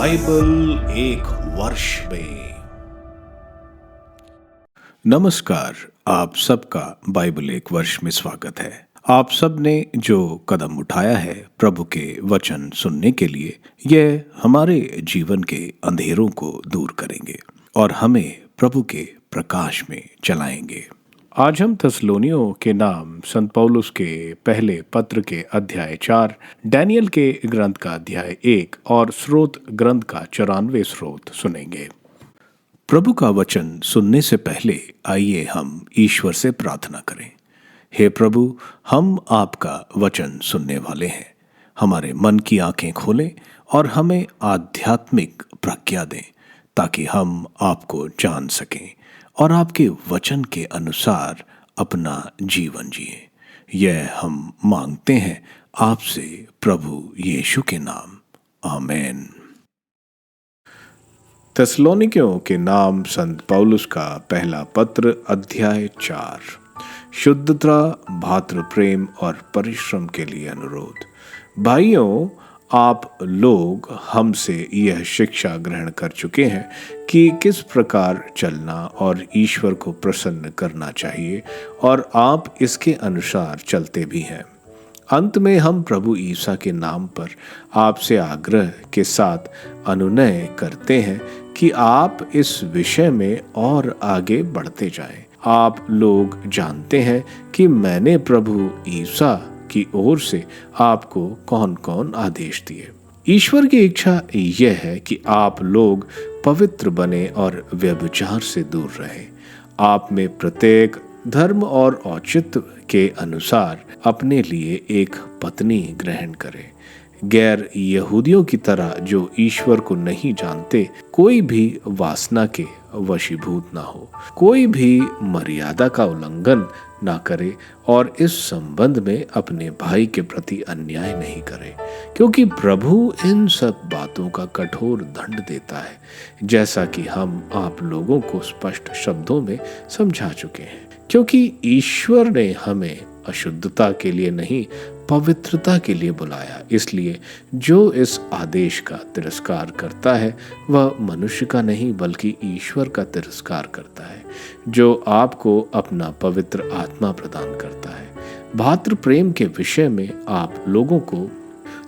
Bible एक वर्ष में। नमस्कार, आप सबका बाइबल एक वर्ष में स्वागत है। आप सब ने जो कदम उठाया है प्रभु के वचन सुनने के लिए, यह हमारे जीवन के अंधेरों को दूर करेंगे और हमें प्रभु के प्रकाश में चलाएंगे। आज हम थिस्सलुनीयों के नाम संत पौलुस के पहले पत्र के अध्याय 4, डैनियल के ग्रंथ का अध्याय 1 और स्रोत ग्रंथ का 94 स्रोत सुनेंगे। प्रभु का वचन सुनने से पहले आइए हम ईश्वर से प्रार्थना करें। हे प्रभु, हम आपका वचन सुनने वाले हैं। हमारे मन की आंखें खोलें और हमें आध्यात्मिक प्रज्ञा दें ताकि हम आपको जान सकें और आपके वचन के अनुसार अपना जीवन जिए। यह हम मांगते हैं आपसे प्रभु यीशु के नाम, आमीन। थिस्सलुनीकियों के नाम संत पौलुस का पहला पत्र अध्याय 4, शुद्धता, भातृ प्रेम और परिश्रम के लिए अनुरोध। भाइयों, आप लोग हमसे यह शिक्षा ग्रहण कर चुके हैं कि किस प्रकार चलना और ईश्वर को प्रसन्न करना चाहिए, और आप इसके अनुसार चलते भी हैं। अंत में हम प्रभु ईसा के नाम पर आपसे आग्रह के साथ अनुनय करते हैं कि आप इस विषय में और आगे बढ़ते जाएं। आप लोग जानते हैं कि मैंने प्रभु ईसा की ओर से आपको कौन कौन आदेश दिए। ईश्वर की इच्छा यह है कि आप लोग पवित्र बने और व्यभिचार से दूर रहें। आप में प्रत्येक धर्म और औचित्य के अनुसार अपने लिए एक पत्नी ग्रहण करें। गैर यहूदियों की तरह जो ईश्वर को नहीं जानते कोई भी वासना के वशीभूत ना हो, कोई भी मर्यादा का उल्लंघन ना करे और इस संबंध में अपने भाई के प्रति अन्याय नहीं करे, क्योंकि प्रभु इन सब बातों का कठोर दंड देता है, जैसा कि हम आप लोगों को स्पष्ट शब्दों में समझा चुके हैं। क्योंकि ईश्वर ने हमें अशुद्धता के लिए नहीं, पवित्रता के लिए बुलाया। इसलिए जो इस आदेश का तिरस्कार करता है वह मनुष्य का नहीं बल्कि ईश्वर का तिरस्कार करता है, जो आपको अपना पवित्र आत्मा प्रदान करता है। भातृ प्रेम के विषय में आप लोगों को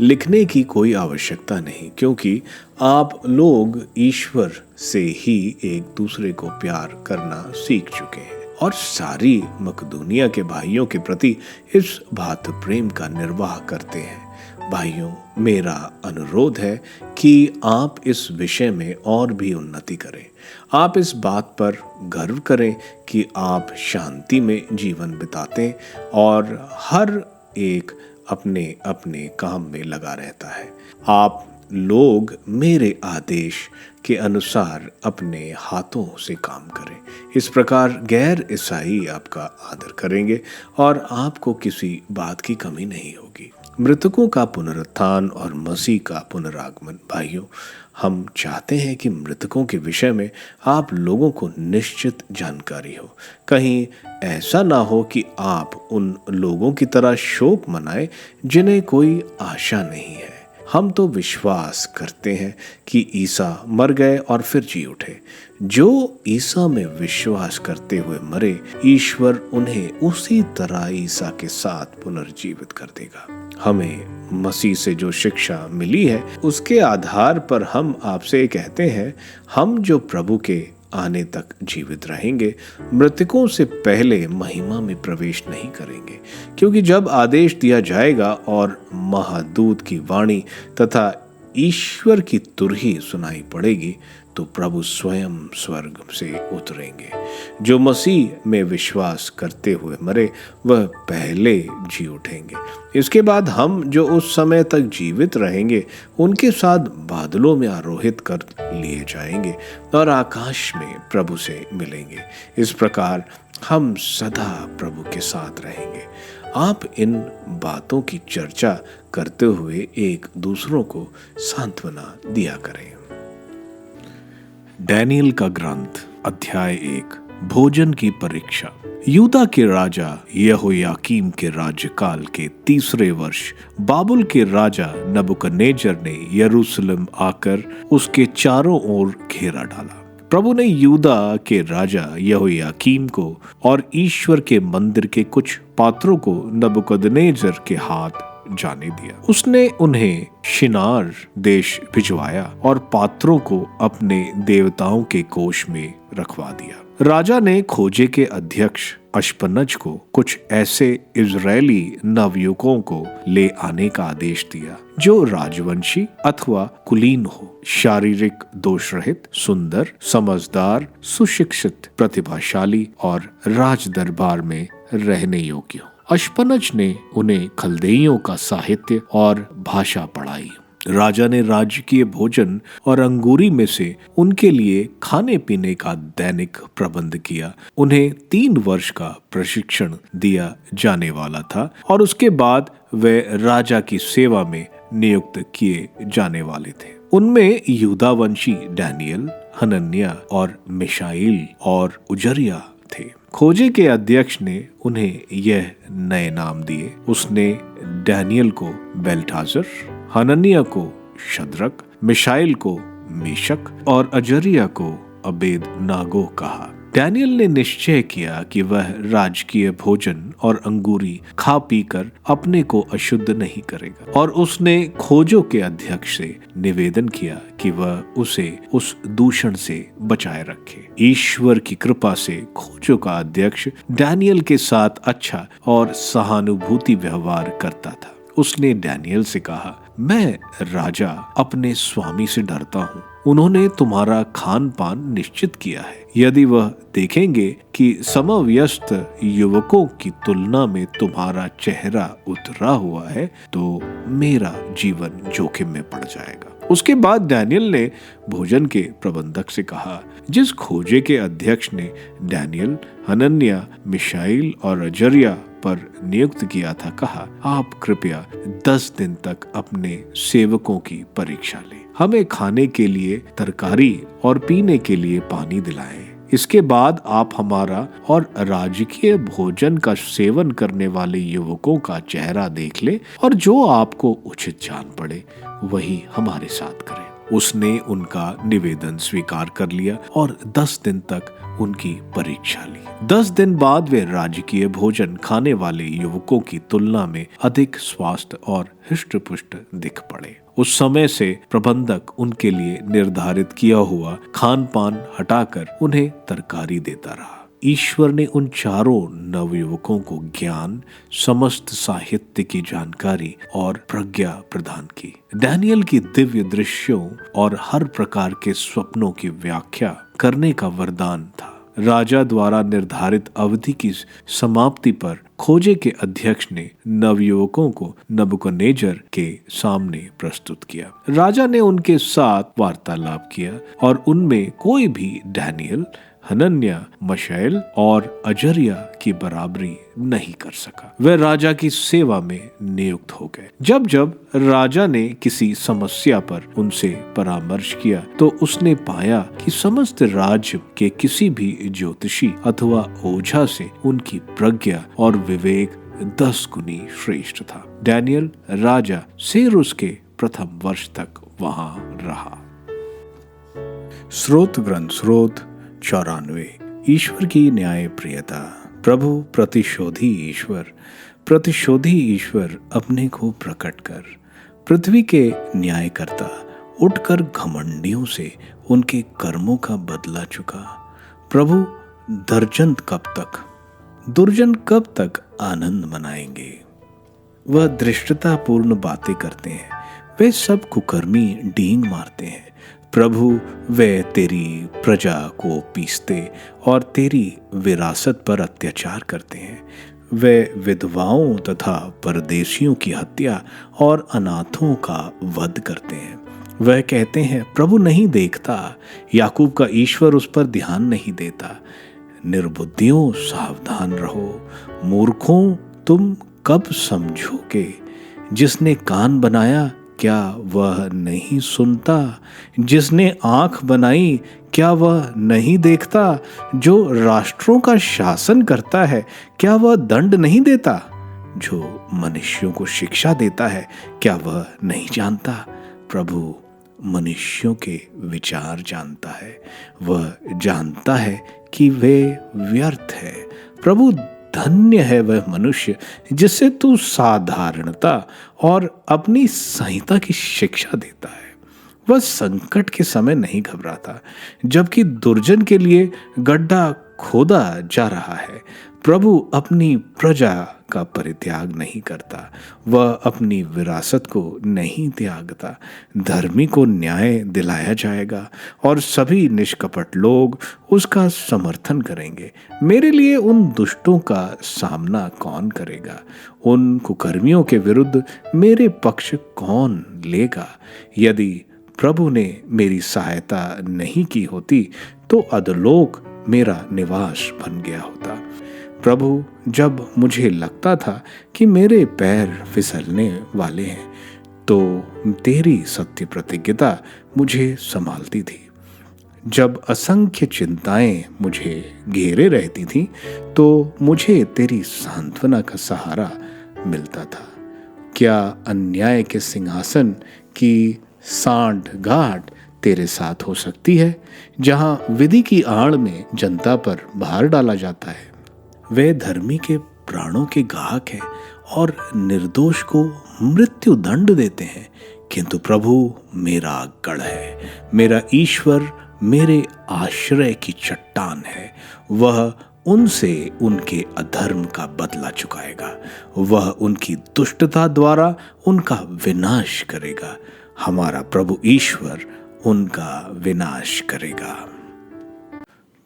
लिखने की कोई आवश्यकता नहीं, क्योंकि आप लोग ईश्वर से ही एक दूसरे को प्यार करना सीख चुके हैं और सारी मकदूनिया के भाइयों के प्रति इस भातृ प्रेम का निर्वाह करते हैं। भाइयों, मेरा अनुरोध है कि आप इस विषय में और भी उन्नति करें। आप इस बात पर गर्व करें कि आप शांति में जीवन बिताते और हर एक अपने अपने काम में लगा रहता है। आप लोग मेरे आदेश के अनुसार अपने हाथों से काम करें। इस प्रकार गैर ईसाई आपका आदर करेंगे और आपको किसी बात की कमी नहीं होगी। मृतकों का पुनरुत्थान और मसीह का पुनरागमन। भाइयों, हम चाहते हैं कि मृतकों के विषय में आप लोगों को निश्चित जानकारी हो। कहीं ऐसा ना हो कि आप उन लोगों की तरह शोक मनाएं जिन्हें कोई आशा नहीं है। हम तो विश्वास करते हैं कि ईसा मर गए और फिर जी उठे। जो ईसा में विश्वास करते हुए मरे, ईश्वर उन्हें उसी तरह ईसा के साथ पुनर्जीवित कर देगा। हमें मसीह से जो शिक्षा मिली है उसके आधार पर हम आपसे कहते हैं, हम जो प्रभु के आने तक जीवित रहेंगे मृतकों से पहले महिमा में प्रवेश नहीं करेंगे, क्योंकि जब आदेश दिया जाएगा और महादूत की वाणी तथा ईश्वर की तुरही सुनाई पड़ेगी तो प्रभु स्वयं स्वर्ग से उतरेंगे। जो मसीह में विश्वास करते हुए मरे वह पहले जी उठेंगे। इसके बाद हम जो उस समय तक जीवित रहेंगे उनके साथ बादलों में आरोहित कर लिए जाएंगे और आकाश में प्रभु से मिलेंगे। इस प्रकार हम सदा प्रभु के साथ रहेंगे। आप इन बातों की चर्चा करते हुए एक दूसरों को सांत्वना दिया करें। डैनियल का ग्रंथ अध्याय 1, भोजन की परीक्षा। यूदा के राजा यहोयाकीम के राज्यकाल के 3रे वर्ष बाबुल के राजा नबूकदनेस्सर ने यरूशलेम आकर उसके चारों ओर घेरा डाला। प्रभु ने यूदा के राजा यहोयाकीम को और ईश्वर के मंदिर के कुछ पात्रों को नबूकदनेस्सर के हाथ जाने दिया। उसने उन्हें शिनार देश भिजवाया और पात्रों को अपने देवताओं के कोष में रखवा दिया। राजा ने खोजे के अध्यक्ष अश्पनज को कुछ ऐसे इजरायली नवयुवकों को ले आने का आदेश दिया जो राजवंशी अथवा कुलीन हो, शारीरिक दोष रहित, सुंदर, समझदार, सुशिक्षित, प्रतिभाशाली और राज दरबार में रहने योग्य हो। अश्पनज ने उन्हें खलदेइयों का साहित्य और भाषा पढ़ाई। राजा ने राजकीय भोजन और अंगूरी में से उनके लिए खाने पीने का दैनिक प्रबंध किया। उन्हें 3 वर्ष का प्रशिक्षण दिया जाने वाला था और उसके बाद वे राजा की सेवा में नियुक्त किए जाने वाले थे। उनमें यूदावंशी डैनियल, हनन्याह और मिशाएल और उजरिया थे। खोजे के अध्यक्ष ने उन्हें यह नए नाम दिए। उसने डैनियल को बेल्टाजर, हनन्याह को शद्रक, मिशाएल को मेशक और अजरिया को अबेदनागो कहा। डैनियल ने निश्चय किया कि वह राजकीय भोजन और अंगूरी खा पीकर अपने को अशुद्ध नहीं करेगा और उसने खोजों के अध्यक्ष से निवेदन किया कि वह उसे उस दूषण से बचाए रखे। ईश्वर की कृपा से खोजों का अध्यक्ष डैनियल के साथ अच्छा और सहानुभूति व्यवहार करता था। उसने डैनियल से कहा, मैं राजा अपने स्वामी से डरता हूँ। उन्होंने तुम्हारा खान पान निश्चित किया है। यदि वह देखेंगे कि समवयस्क युवकों की तुलना में तुम्हारा चेहरा उतरा हुआ है तो मेरा जीवन जोखिम में पड़ जाएगा। उसके बाद डैनियल ने भोजन के प्रबंधक से कहा, जिस खोजे के अध्यक्ष ने डैनियल, हनन्याह, मिशाएल और अजरिया पर नियुक्त किया था, कहा, आप कृपया 10 दिन तक अपने सेवकों की परीक्षा लें। हमें खाने के लिए तरकारी और पीने के लिए पानी दिलाएं। इसके बाद आप हमारा और राजकीय भोजन का सेवन करने वाले युवकों का चेहरा देख ले और जो आपको उचित जान पड़े वही हमारे साथ करें। उसने उनका निवेदन स्वीकार कर लिया और 10 दिन तक उनकी परीक्षा ली। 10 दिन बाद वे राजकीय भोजन खाने वाले युवकों की तुलना में अधिक स्वस्थ और हृष्ट-पुष्ट दिख पड़े। उस समय से प्रबंधक उनके लिए निर्धारित किया हुआ खान पान हटाकर उन्हें तरकारी देता रहा। ईश्वर ने उन चारों नवयुवकों को ज्ञान, समस्त साहित्य की जानकारी और प्रज्ञा प्रदान की। डैनियल की दिव्य दृश्यों और हर प्रकार के स्वप्नों की व्याख्या करने का वरदान था। राजा द्वारा निर्धारित अवधि की समाप्ति पर खोजे के अध्यक्ष ने नवयुवकों को नबूकदनेस्सर के सामने प्रस्तुत किया। राजा ने उनके साथ वार्तालाप किया और उनमें कोई भी डैनियल, हनन्याह, मिशाएल और अजरिया की बराबरी नहीं कर सका। वे राजा की सेवा में नियुक्त हो गए। जब जब राजा ने किसी समस्या पर उनसे परामर्श किया तो उसने पाया कि समस्त राज्य के किसी भी ज्योतिषी अथवा ओझा से उनकी प्रज्ञा और विवेक 10 गुनी श्रेष्ठ था। डैनियल राजा सेरुस के प्रथम वर्ष तक वहां रहा। स्रोत ग्रंथ स्रोत 94। ईश्वर की न्याय प्रियता। प्रभु प्रतिशोधी ईश्वर अपने को प्रकट कर पृथ्वी के न्यायकर्ता उठकर घमंडियों से उनके कर्मों का बदला चुका। प्रभु दुर्जन कब तक आनंद मनाएंगे। वह धृष्टतापूर्ण बातें करते हैं, वे सब कुकर्मी डींग मारते हैं। प्रभु वे तेरी प्रजा को पीसते और तेरी विरासत पर अत्याचार करते हैं। वे विधवाओं तथा परदेशियों की हत्या और अनाथों का वध करते हैं। वह कहते हैं, प्रभु नहीं देखता, याकूब का ईश्वर उस पर ध्यान नहीं देता। निर्बुद्धियों सावधान रहो, मूर्खों तुम कब समझोगे। जिसने कान बनाया क्या वह नहीं सुनता? जिसने आंख बनाई, क्या वह नहीं देखता? जो राष्ट्रों का शासन करता है, क्या वह दंड नहीं देता? जो मनुष्यों को शिक्षा देता है, क्या वह नहीं जानता? प्रभु मनुष्यों के विचार जानता है, वह जानता है कि वे व्यर्थ है। प्रभु धन्य है वह मनुष्य जिससे तू साधारणता और अपनी संहिता की शिक्षा देता है। वह संकट के समय नहीं घबराता, जबकि दुर्जन के लिए गड्ढा खोदा जा रहा है। प्रभु अपनी प्रजा का परित्याग नहीं करता, वह अपनी विरासत को नहीं त्यागता। धर्मी को न्याय दिलाया जाएगा और सभी निष्कपट लोग उसका समर्थन करेंगे। मेरे लिए उन दुष्टों का सामना कौन करेगा? उन कुकर्मियों के विरुद्ध मेरे पक्ष कौन लेगा? यदि प्रभु ने मेरी सहायता नहीं की होती तो अधोलोक मेरा निवास बन गया होता। प्रभु, जब मुझे लगता था कि मेरे पैर फिसलने वाले हैं, तो तेरी सत्य प्रतिज्ञता मुझे संभालती थी। जब असंख्य चिंताएं मुझे घेरे रहती थीं, तो मुझे तेरी सांत्वना का सहारा मिलता था। क्या अन्याय के सिंहासन की सांठ गांठ तेरे साथ हो सकती है, जहां विधि की आड़ में जनता पर भार डाला जाता है? वे धर्मी के प्राणों के गाहक हैं और निर्दोष को मृत्यु दंड देते हैं, किंतु प्रभु मेरा गढ़ है, मेरा ईश्वर मेरे आश्रय की चट्टान है। वह उनसे उनके अधर्म का बदला चुकाएगा, वह उनकी दुष्टता द्वारा उनका विनाश करेगा। हमारा प्रभु ईश्वर उनका विनाश करेगा।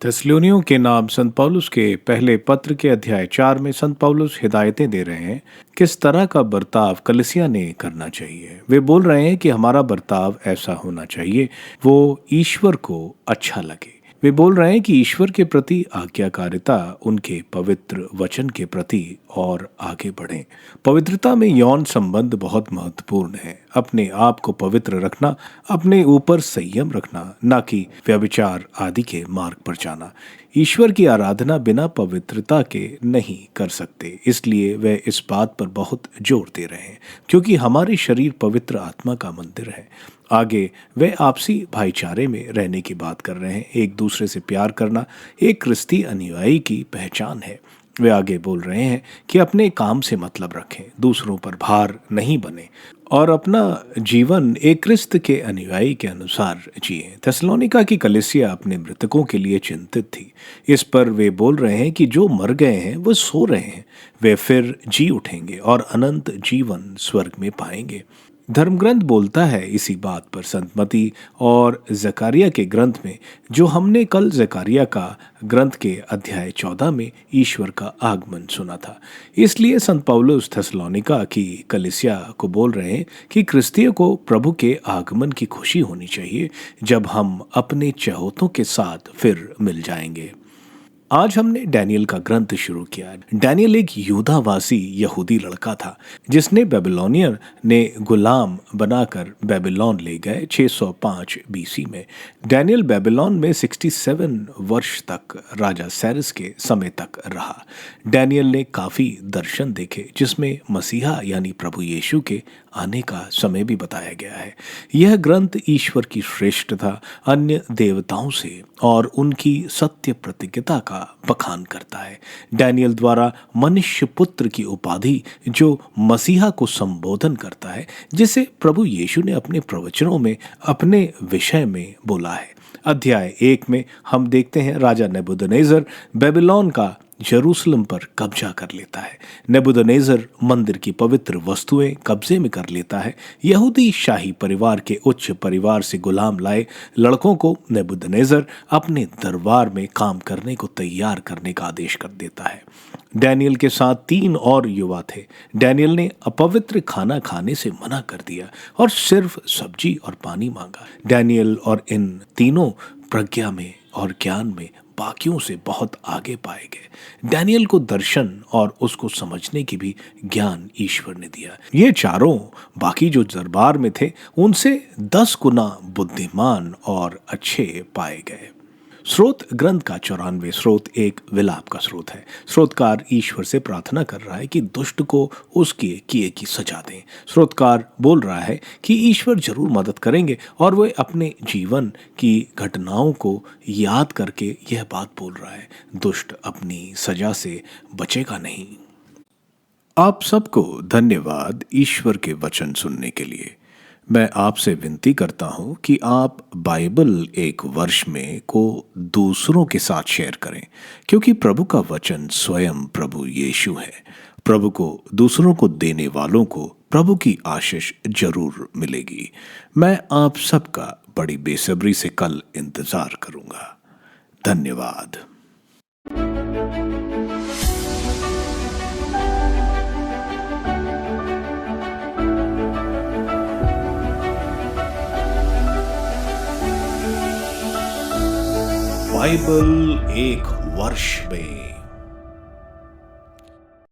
थिस्सलुनीयों के नाम संत पौलुस के पहले पत्र के अध्याय 4 में संत पौलुस हिदायतें दे रहे हैं किस तरह का बर्ताव कलीसिया ने करना चाहिए। वे बोल रहे हैं कि हमारा बर्ताव ऐसा होना चाहिए वो ईश्वर को अच्छा लगे। वे बोल रहे हैं कि ईश्वर के प्रति आज्ञाकारिता उनके पवित्र वचन के प्रति और आगे बढ़ें। पवित्रता में यौन संबंध बहुत महत्वपूर्ण है। अपने आप को पवित्र रखना, अपने ऊपर संयम रखना, ना कि व्यभिचार आदि के मार्ग पर जाना। ईश्वर की आराधना बिना पवित्रता के नहीं कर सकते, इसलिए वे इस बात पर बहुत जोर दे रहे हैं, क्योंकि हमारे शरीर पवित्र आत्मा का मंदिर है। आगे वे आपसी भाईचारे में रहने की बात कर रहे हैं। एक दूसरे से प्यार करना एक क्रिस्ती अनुयायी की पहचान है। वे आगे बोल रहे हैं कि अपने काम से मतलब रखें, दूसरों पर भार नहीं बने और अपना जीवन एक क्रिस्त के अनुयायी के अनुसार जिए। थिस्सलुनीका की कलीसिया अपने मृतकों के लिए चिंतित थी। इस पर वे बोल रहे हैं कि जो मर गए हैं वो सो रहे हैं, वे फिर जी उठेंगे और अनंत जीवन स्वर्ग में पाएंगे। धर्मग्रंथ बोलता है इसी बात पर संत मती और जकारिया के ग्रंथ में, जो हमने कल जकारिया का ग्रंथ के अध्याय 14 में ईश्वर का आगमन सुना था। इसलिए संत पौलुस थिस्सलुनीका की कलीसिया को बोल रहे हैं कि क्रिस्तियों को प्रभु के आगमन की खुशी होनी चाहिए, जब हम अपने चहेतों के साथ फिर मिल जाएंगे। आज हमने डैनियल का ग्रंथ शुरू किया। डैनियल एक यूदावासी यहूदी लड़का था जिसने बेबीलोनियर ने गुलाम बनाकर बेबीलोन ले गए 605 बीसी में। डैनियल बेबीलोन में 67 वर्ष तक राजा साइरस के समय तक रहा। डैनियल ने काफी दर्शन देखे जिसमें मसीहा यानी प्रभु यीशु के आने का समय भी बताया गया है। यह ग्रंथ ईश्वर की श्रेष्ठता, अन्य देवताओं से और उनकी सत्य प्रतिज्ञता का बखान करता है। डैनियल द्वारा मनुष्य पुत्र की उपाधि जो मसीहा को संबोधन करता है, जिसे प्रभु यीशु ने अपने प्रवचनों में अपने विषय में बोला है। अध्याय 1 में हम देखते हैं राजा नेबूकदनेस्सर बेबीलोन का यरूशलेम पर कब्जा कर लेता है। नेबूकदनेस्सर मंदिर की पवित्र वस्तुएं कब्जे में कर लेता है। यहूदी शाही परिवार के उच्च परिवार से गुलाम लाए लड़कों को नेबूकदनेस्सर अपने दरबार में काम करने को तैयार करने का आदेश कर देता है। डैनियल के साथ 3 और युवा थे। डैनियल ने अपवित्र खाना खाने से मना कर दिया और सिर्फ सब्जी और पानी मांगा। डैनियल और इन तीनों प्रज्ञा में और ज्ञान में बाकियों से बहुत आगे पाए गए। डैनियल को दर्शन और उसको समझने की भी ज्ञान ईश्वर ने दिया। ये चारों बाकी जो दरबार में थे उनसे 10 गुना बुद्धिमान और अच्छे पाए गए। स्रोत ग्रंथ का 94 स्रोत एक विलाप का स्रोत है। स्रोतकार ईश्वर से प्रार्थना कर रहा है कि दुष्ट को उसके किए की सजा दें। स्रोतकार बोल रहा है कि ईश्वर जरूर मदद करेंगे और वह अपने जीवन की घटनाओं को याद करके यह बात बोल रहा है, दुष्ट अपनी सजा से बचेगा नहीं। आप सबको धन्यवाद ईश्वर के वचन सुनने के लिए। मैं आपसे विनती करता हूं कि आप बाइबल एक वर्ष में को दूसरों के साथ शेयर करें, क्योंकि प्रभु का वचन स्वयं प्रभु यीशु है। प्रभु को दूसरों को देने वालों को प्रभु की आशीष जरूर मिलेगी। मैं आप सबका बड़ी बेसब्री से कल इंतजार करूंगा। धन्यवाद। बाइबल एक वर्ष में